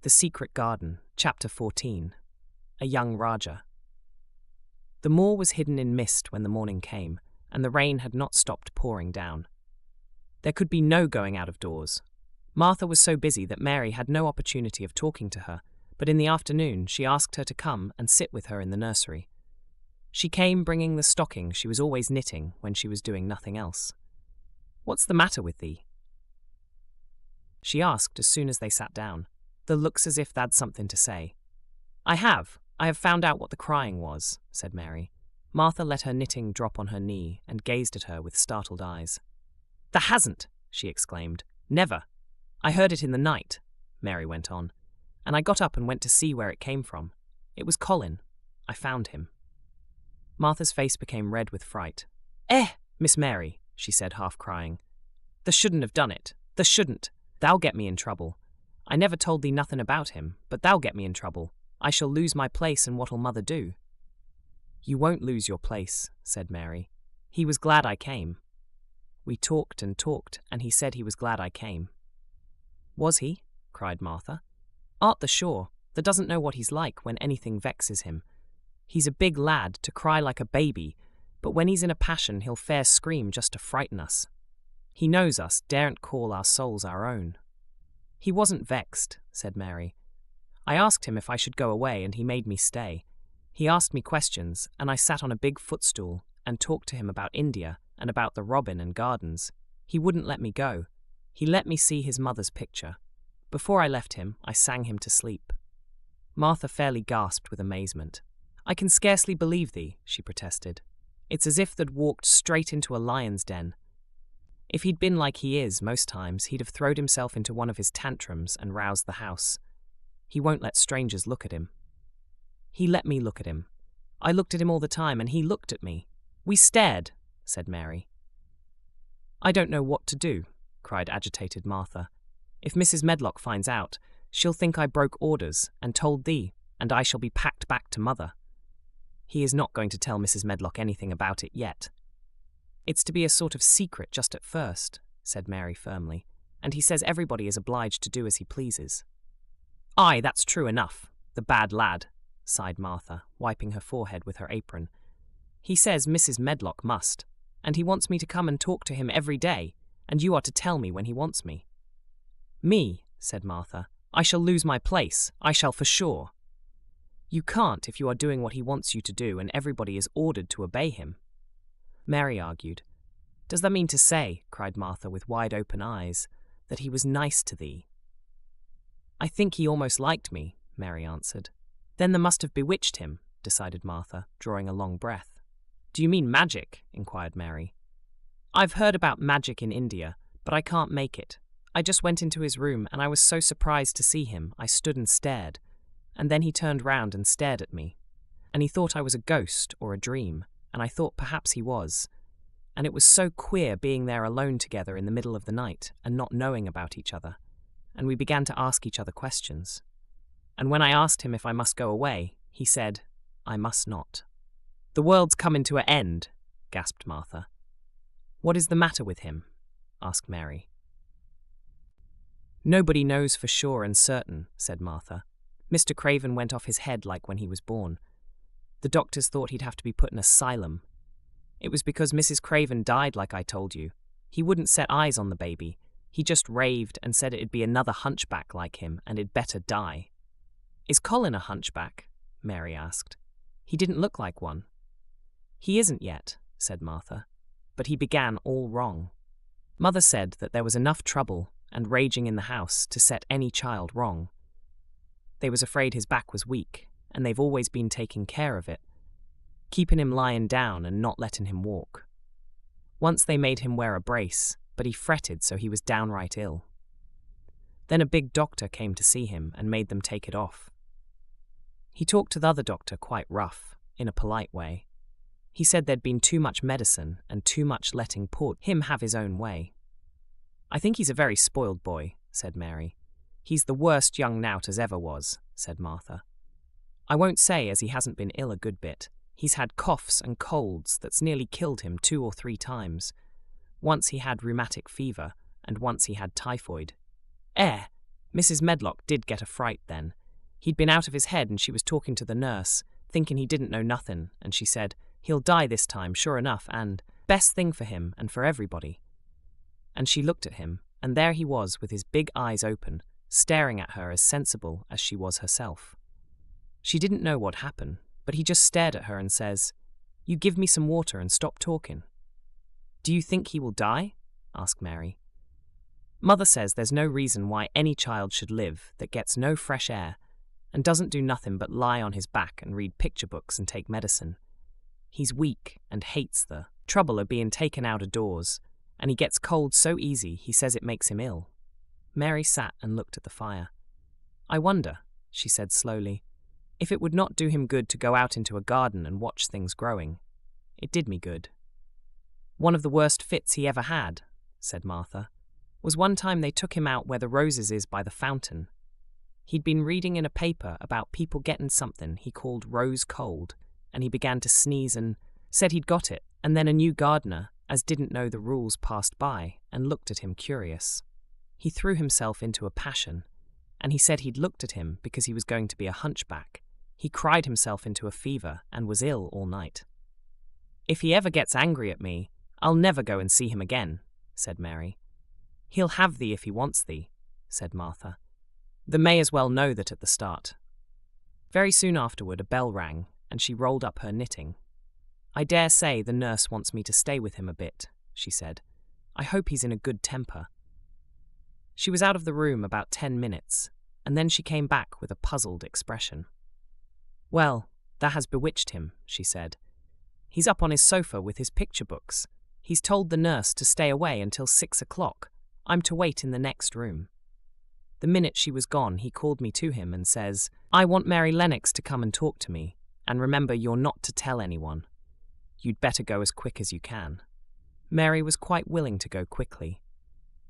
The Secret Garden, Chapter 14. A Young Raja. The moor was hidden in mist when the morning came, and the rain had not stopped pouring down. There could be no going out of doors. Martha was so busy that Mary had no opportunity of talking to her, but in the afternoon she asked her to come and sit with her in the nursery. She came bringing the stocking she was always knitting when she was doing nothing else. "What's the matter with thee?" she asked as soon as they sat down. The looks as if they'd something to say. I have found out what the crying was," said Mary. Martha let her knitting drop on her knee and gazed at her with startled eyes. "Thou hasn't," she exclaimed. "Never. I heard it in the night," Mary went on, "and I got up and went to see where it came from. It was Colin. I found him." Martha's face became red with fright. Miss Mary," she said, half crying. "Thou shouldn't have done it. Thou shouldn't. Thou'll get me in trouble. I never told thee nothing about him, but thou'll get me in trouble. I shall lose my place, and what'll mother do?" "You won't lose your place," said Mary. "He was glad I came. We talked and talked, and he said he was glad I came." "Was he?" cried Martha. "Art thou sure? Thou doesn't know what he's like when anything vexes him. He's a big lad, to cry like a baby, but when he's in a passion he'll fair scream just to frighten us. He knows us daren't call our souls our own." "He wasn't vexed," said Mary. "I asked him if I should go away, and he made me stay. He asked me questions, and I sat on a big footstool and talked to him about India and about the robin and gardens. He wouldn't let me go. He let me see his mother's picture. Before I left him, I sang him to sleep." Martha fairly gasped with amazement. "I can scarcely believe thee," she protested. "It's as if they'd walked straight into a lion's den. If he'd been like he is most times, he'd have throwed himself into one of his tantrums and roused the house. He won't let strangers look at him." "He let me look at him. I looked at him all the time, and he looked at me. We stared," said Mary. "I don't know what to do," cried agitated Martha. "If Mrs. Medlock finds out, she'll think I broke orders and told thee, and I shall be packed back to mother." "He is not going to tell Mrs. Medlock anything about it yet. It's to be a sort of secret just at first," said Mary firmly, "and he says everybody is obliged to do as he pleases." "Aye, that's true enough. The bad lad," sighed Martha, wiping her forehead with her apron. "He says Mrs. Medlock must, and he wants me to come and talk to him every day, and you are to tell me when he wants me." "Me," said Martha. "I shall lose my place. I shall for sure." "You can't if you are doing what he wants you to do and everybody is ordered to obey him." Mary argued. "Does that mean to say," cried Martha with wide open eyes, "that he was nice to thee?" "I think he almost liked me," Mary answered. "Then they must have bewitched him," decided Martha, drawing a long breath. "Do you mean magic?" inquired Mary. "I've heard about magic in India, but I can't make it. I just went into his room, and I was so surprised to see him, I stood and stared, and then he turned round and stared at me, and he thought I was a ghost or a dream, and I thought perhaps he was, and it was so queer being there alone together in the middle of the night and not knowing about each other, and we began to ask each other questions. And when I asked him if I must go away, he said, 'I must not.'" "The world's coming to an end," gasped Martha. "What is the matter with him?" asked Mary. "Nobody knows for sure and certain," said Martha. "Mr. Craven went off his head like when he was born. The doctors thought he'd have to be put in an asylum. It was because Mrs. Craven died like I told you. He wouldn't set eyes on the baby. He just raved and said it'd be another hunchback like him and it'd better die." "Is Colin a hunchback?" Mary asked. "He didn't look like one." "He isn't yet," said Martha, "but he began all wrong. Mother said that there was enough trouble and raging in the house to set any child wrong. They was afraid his back was weak, and they've always been taking care of it, keeping him lying down and not letting him walk. Once they made him wear a brace, but he fretted so he was downright ill. Then a big doctor came to see him and made them take it off. He talked to the other doctor quite rough, in a polite way. He said there'd been too much medicine and too much letting poor him have his own way." "I think he's a very spoiled boy," said Mary. "He's the worst young knout as ever was," said Martha. "I won't say as he hasn't been ill a good bit. He's had coughs and colds that's nearly killed him 2 or 3 times. Once he had rheumatic fever, and once he had typhoid." Mrs. Medlock did get a fright then. He'd been out of his head and she was talking to the nurse, thinking he didn't know nothing, and she said, "He'll die this time, sure enough, and best thing for him and for everybody." And she looked at him, and there he was with his big eyes open, staring at her as sensible as she was herself. She didn't know what happened, but he just stared at her and says, "You give me some water and stop talking." "Do you think he will die?" asked Mary. "Mother says there's no reason why any child should live that gets no fresh air and doesn't do nothing but lie on his back and read picture books and take medicine. He's weak and hates the trouble of being taken out of doors, and he gets cold so easy he says it makes him ill." Mary sat and looked at the fire. "I wonder," she said slowly, "if it would not do him good to go out into a garden and watch things growing. It did me good." "One of the worst fits he ever had," said Martha, "was one time they took him out where the roses is by the fountain. He'd been reading in a paper about people getting something he called rose cold, and he began to sneeze and said he'd got it, and then a new gardener, as didn't know the rules, passed by and looked at him curious. He threw himself into a passion, and he said he'd looked at him because he was going to be a hunchback. He cried himself into a fever and was ill all night. If he ever gets angry at me, I'll never go and see him again," said Mary. "He'll have thee if he wants thee," said Martha. "The may as well know that at the start." Very soon afterward a bell rang, and she rolled up her knitting. "I dare say the nurse wants me to stay with him a bit," she said. "I hope he's in a good temper." She was out of the room about 10 minutes, and then she came back with a puzzled expression. "Well, that has bewitched him," she said. "He's up on his sofa with his picture books. He's told the nurse to stay away until 6 o'clock. I'm to wait in the next room." The minute she was gone, he called me to him and says, "I want Mary Lennox to come and talk to me, and remember you're not to tell anyone. You'd better go as quick as you can." Mary was quite willing to go quickly.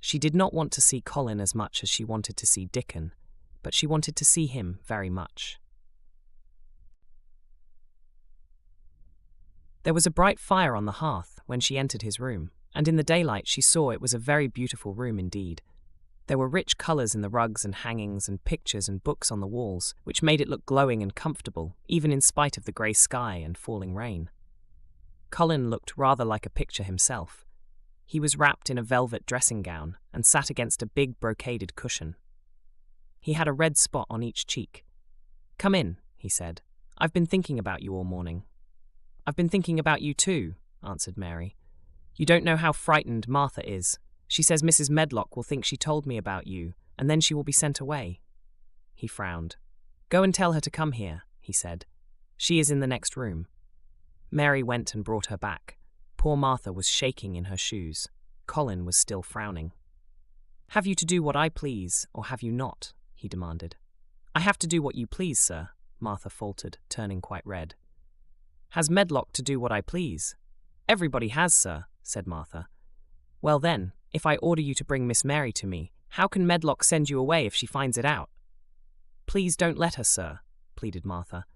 She did not want to see Colin as much as she wanted to see Dickon, but she wanted to see him very much. There was a bright fire on the hearth when she entered his room, and in the daylight she saw it was a very beautiful room indeed. There were rich colours in the rugs and hangings and pictures and books on the walls, which made it look glowing and comfortable, even in spite of the grey sky and falling rain. Colin looked rather like a picture himself. He was wrapped in a velvet dressing gown and sat against a big brocaded cushion. He had a red spot on each cheek. "Come in," he said. "I've been thinking about you all morning." "I've been thinking about you too," answered Mary. "You don't know how frightened Martha is. She says Mrs. Medlock will think she told me about you, and then she will be sent away." He frowned. "Go and tell her to come here," he said. "She is in the next room." Mary went and brought her back. Poor Martha was shaking in her shoes. Colin was still frowning. "Have you to do what I please, or have you not?" he demanded. "I have to do what you please, sir," Martha faltered, turning quite red. "Has Medlock to do what I please?" "Everybody has, sir," said Martha. "Well then, if I order you to bring Miss Mary to me, how can Medlock send you away if she finds it out?" "Please don't let her, sir," pleaded Martha.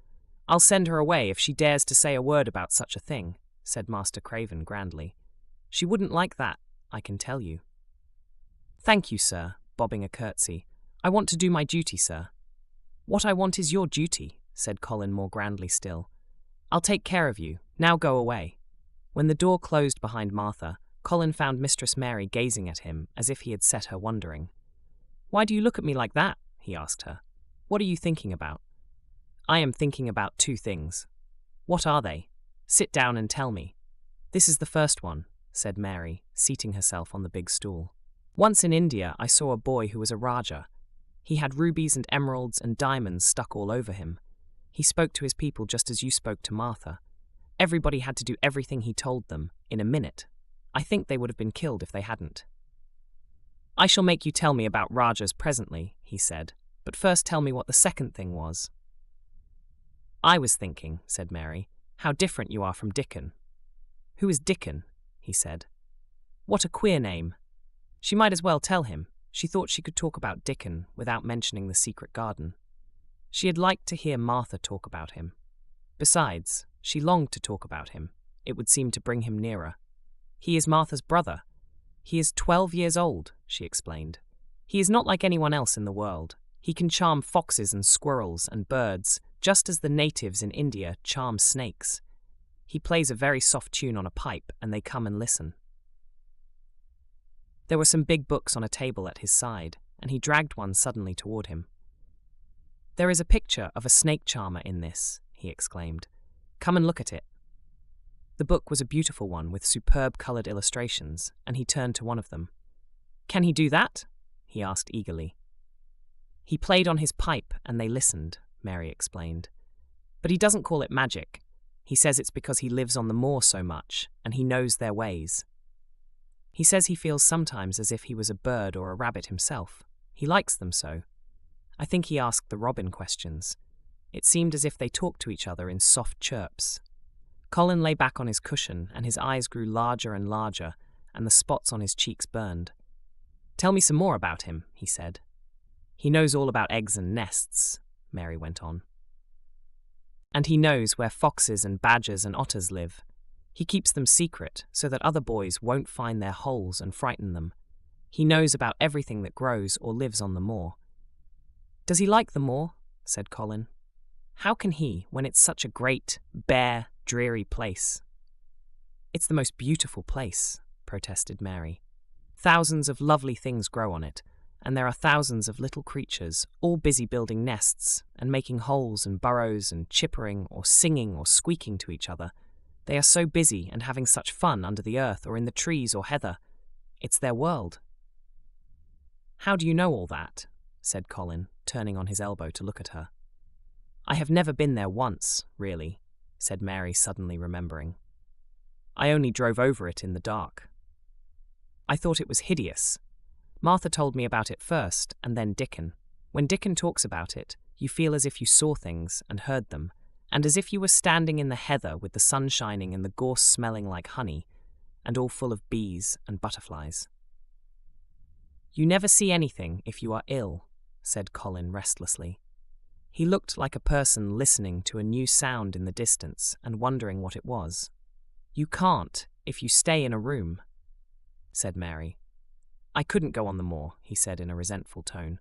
"I'll send her away if she dares to say a word about such a thing," said Master Craven grandly. "She wouldn't like that, I can tell you." "Thank you, sir," bobbing a curtsy. "I want to do my duty, sir." "What I want is your duty," said Colin more grandly still. "I'll take care of you. Now go away." When the door closed behind Martha, Colin found Mistress Mary gazing at him as if he had set her wondering. "Why do you look at me like that?" he asked her. "What are you thinking about?" "I am thinking about 2 things." "What are they? Sit down and tell me." "This is the first one," said Mary, seating herself on the big stool. "Once in India I saw a boy who was a Rajah. He had rubies and emeralds and diamonds stuck all over him. He spoke to his people just as you spoke to Martha. Everybody had to do everything he told them, in a minute. I think they would have been killed if they hadn't." "I shall make you tell me about Rajahs presently," he said, "but first tell me what the second thing was." "I was thinking," said Mary, "how different you are from Dickon." "Who is Dickon?" he said. "What a queer name." She might as well tell him. She thought she could talk about Dickon without mentioning the secret garden. She had liked to hear Martha talk about him. Besides, she longed to talk about him. It would seem to bring him nearer. "He is Martha's brother. He is 12 years old," she explained. He is not like anyone else in the world. He can charm foxes and squirrels and birds, just as the natives in India charm snakes. He plays a very soft tune on a pipe, and they come and listen. There were some big books on a table at his side, and he dragged one suddenly toward him. "There is a picture of a snake charmer in this," he exclaimed. "Come and look at it." The book was a beautiful one with superb coloured illustrations, and he turned to one of them. "Can he do that?" he asked eagerly. "He played on his pipe and they listened," Mary explained. "But he doesn't call it magic. He says it's because he lives on the moor so much, and he knows their ways. He says he feels sometimes as if he was a bird or a rabbit himself. He likes them so. I think he asked the robin questions. It seemed as if they talked to each other in soft chirps." Colin lay back on his cushion, and his eyes grew larger and larger, and the spots on his cheeks burned. "Tell me some more about him," he said. "He knows all about eggs and nests," Mary went on. "And he knows where foxes and badgers and otters live. He keeps them secret so that other boys won't find their holes and frighten them. He knows about everything that grows or lives on the moor." "Does he like the moor?" said Colin. "How can he, when it's such a great, bare, dreary place?" "It's the most beautiful place," protested Mary. "Thousands of lovely things grow on it, and there are thousands of little creatures, all busy building nests and making holes and burrows and chippering or singing or squeaking to each other. They are so busy and having such fun under the earth or in the trees or heather. It's their world." "How do you know all that?" said Colin, turning on his elbow to look at her. "I have never been there once, really," said Mary, suddenly remembering. "I only drove over it in the dark. I thought it was hideous. Martha told me about it first, and then Dickon. When Dickon talks about it, you feel as if you saw things and heard them, and as if you were standing in the heather with the sun shining and the gorse smelling like honey, and all full of bees and butterflies." "You never see anything if you are ill," said Colin restlessly. He looked like a person listening to a new sound in the distance and wondering what it was. "You can't if you stay in a room," said Mary. "I couldn't go on the moor," he said in a resentful tone.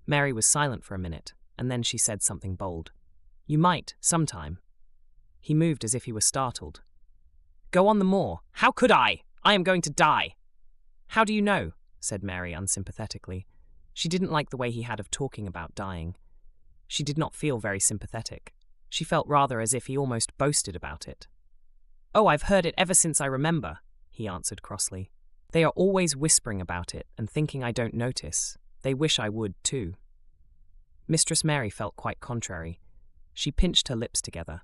Mary was silent for a minute, and then she said something bold. "You might, sometime." He moved as if he were startled. "Go on the moor? How could I? I am going to die." "How do you know?" said Mary unsympathetically. She didn't like the way he had of talking about dying. She did not feel very sympathetic. She felt rather as if he almost boasted about it. "Oh, I've heard it ever since I remember," he answered crossly. "They are always whispering about it and thinking I don't notice. They wish I would, too." Mistress Mary felt quite contrary. She pinched her lips together.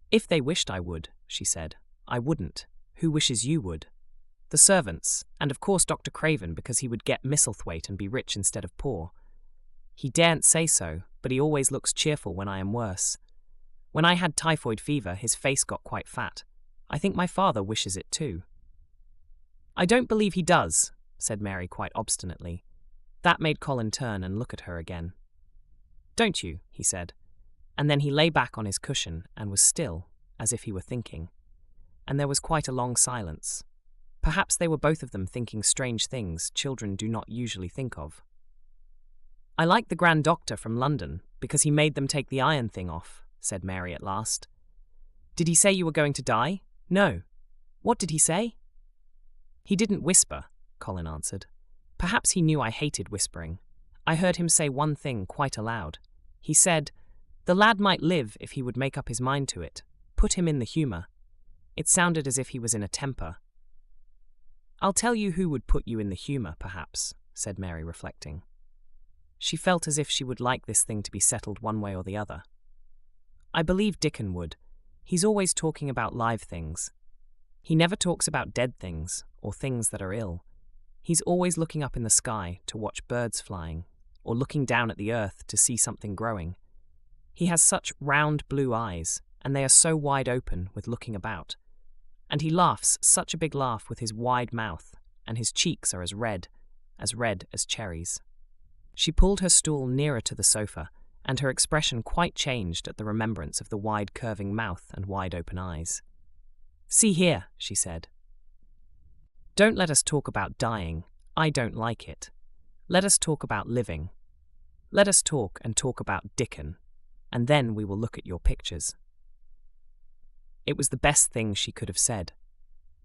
"If they wished I would," she said, "I wouldn't. Who wishes you would?" "The servants, and of course Dr. Craven, because he would get Misselthwaite and be rich instead of poor. He daren't say so, but he always looks cheerful when I am worse. When I had typhoid fever, his face got quite fat. I think my father wishes it too." "I don't believe he does," said Mary quite obstinately. That made Colin turn and look at her again. "Don't you?" he said. And then he lay back on his cushion and was still, as if he were thinking. And there was quite a long silence. Perhaps they were both of them thinking strange things children do not usually think of. "I like the Grand Doctor from London, because he made them take the iron thing off," said Mary at last. "Did he say you were going to die?" "No." "What did he say?" "He didn't whisper," Colin answered. "Perhaps he knew I hated whispering. I heard him say one thing quite aloud. He said, 'The lad might live if he would make up his mind to it. Put him in the humour.' It sounded as if he was in a temper." "I'll tell you who would put you in the humour, perhaps," said Mary, reflecting. She felt as if she would like this thing to be settled one way or the other. "I believe Dickon would. He's always talking about live things. He never talks about dead things or things that are ill. He's always looking up in the sky to watch birds flying, or looking down at the earth to see something growing. He has such round blue eyes, and they are so wide open with looking about. And he laughs such a big laugh with his wide mouth, and his cheeks are as red as cherries." She pulled her stool nearer to the sofa, and her expression quite changed at the remembrance of the wide curving mouth and wide open eyes. "See here," she said. "Don't let us talk about dying. I don't like it. Let us talk about living. Let us talk and talk about Dickon, and then we will look at your pictures." It was the best thing she could have said.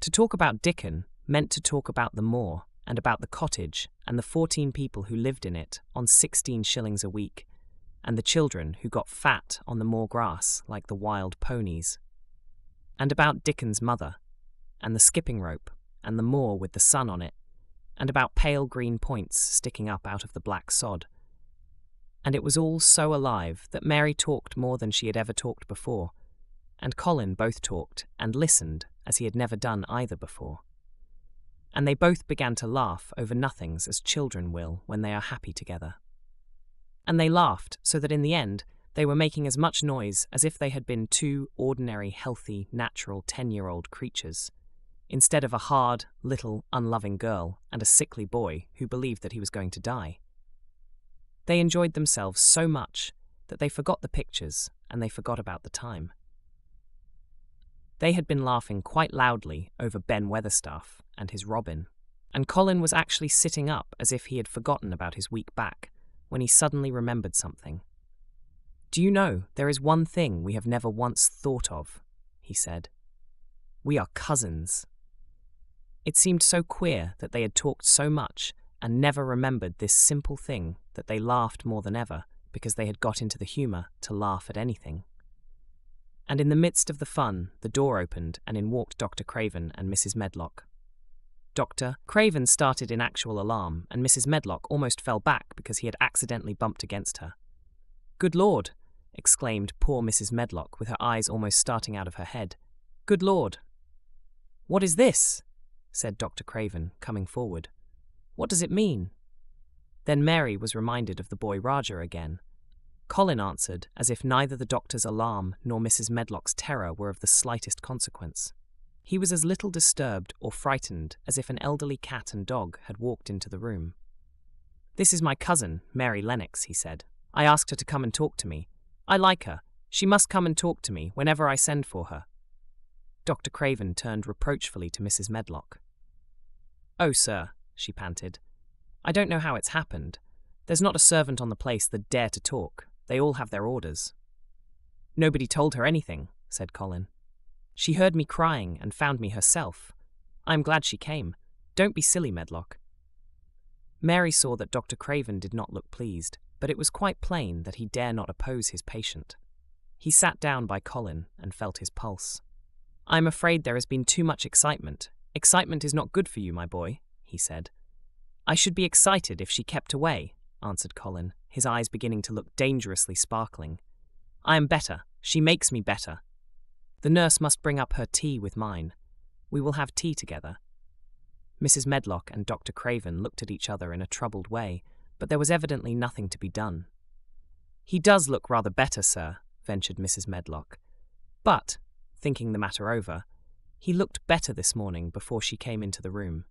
To talk about Dickon meant to talk about the moor and about the cottage and the 14 people who lived in it on 16 shillings a week, and the children who got fat on the moor grass like the wild ponies, and about Dickon's mother, and the skipping rope, and the moor with the sun on it, and about pale green points sticking up out of the black sod. And it was all so alive that Mary talked more than she had ever talked before, and Colin both talked and listened as he had never done either before. And they both began to laugh over nothings as children will when they are happy together. And they laughed so that in the end they were making as much noise as if they had been two ordinary, healthy, natural 10-year-old creatures, instead of a hard, little, unloving girl and a sickly boy who believed that he was going to die. They enjoyed themselves so much that they forgot the pictures and they forgot about the time. They had been laughing quite loudly over Ben Weatherstaff and his robin, and Colin was actually sitting up as if he had forgotten about his weak back when he suddenly remembered something. "Do you know, there is one thing we have never once thought of," he said. "We are cousins." It seemed so queer that they had talked so much and never remembered this simple thing that they laughed more than ever because they had got into the humour to laugh at anything. And in the midst of the fun, the door opened and in walked Dr. Craven and Mrs. Medlock. Dr. Craven started in actual alarm, and Mrs. Medlock almost fell back because he had accidentally bumped against her. "Good Lord!" exclaimed poor Mrs. Medlock with her eyes almost starting out of her head. "Good Lord!" "What is this?" said Dr. Craven, coming forward. "What does it mean?" Then Mary was reminded of the boy Raja again. Colin answered as if neither the doctor's alarm nor Mrs. Medlock's terror were of the slightest consequence. He was as little disturbed or frightened as if an elderly cat and dog had walked into the room. "This is my cousin, Mary Lennox," he said. "I asked her to come and talk to me. I like her. She must come and talk to me whenever I send for her." Dr. Craven turned reproachfully to Mrs. Medlock. "Oh, sir," she panted. "I don't know how it's happened. There's not a servant on the place that dare to talk. They all have their orders." "Nobody told her anything," said Colin. "She heard me crying and found me herself. I am glad she came. Don't be silly, Medlock." Mary saw that Dr. Craven did not look pleased, but it was quite plain that he dare not oppose his patient. He sat down by Colin and felt his pulse. "I am afraid there has been too much excitement. Excitement is not good for you, my boy," he said. "I should be excited if she kept away," answered Colin, his eyes beginning to look dangerously sparkling. "I am better. She makes me better. The nurse must bring up her tea with mine. We will have tea together." Mrs. Medlock and Dr. Craven looked at each other in a troubled way, but there was evidently nothing to be done. "He does look rather better, sir," ventured Mrs. Medlock. "But," thinking the matter over, "he looked better this morning before she came into the room."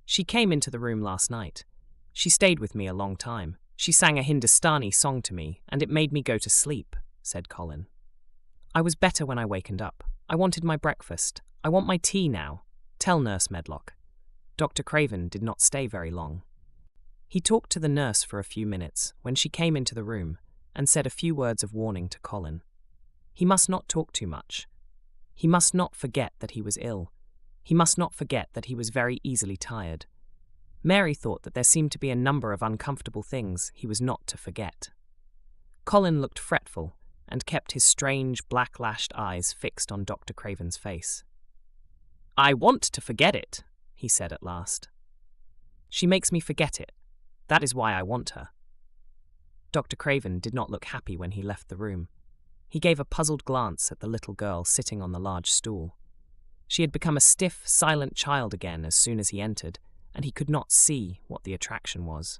"She came into the room last night. She stayed with me a long time. She sang a Hindustani song to me, and it made me go to sleep," said Colin. "I was better when I wakened up. I wanted my breakfast. I want my tea now. Tell Nurse Medlock." Dr. Craven did not stay very long. He talked to the nurse for a few minutes when she came into the room and said a few words of warning to Colin. He must not talk too much. He must not forget that he was ill. He must not forget that he was very easily tired. Mary thought that there seemed to be a number of uncomfortable things he was not to forget. Colin looked fretful and kept his strange, black-lashed eyes fixed on Dr. Craven's face. "I want to forget it," he said at last. "She makes me forget it. That is why I want her." Dr. Craven did not look happy when he left the room. He gave a puzzled glance at the little girl sitting on the large stool. She had become a stiff, silent child again as soon as he entered, and he could not see what the attraction was.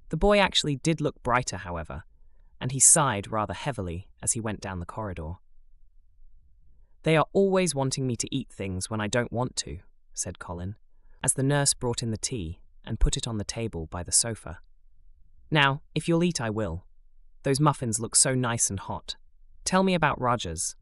The boy actually did look brighter, however, and he sighed rather heavily as he went down the corridor. "They are always wanting me to eat things when I don't want to," said Colin, as the nurse brought in the tea and put it on the table by the sofa. "Now, if you'll eat, I will. Those muffins look so nice and hot. Tell me about Rogers."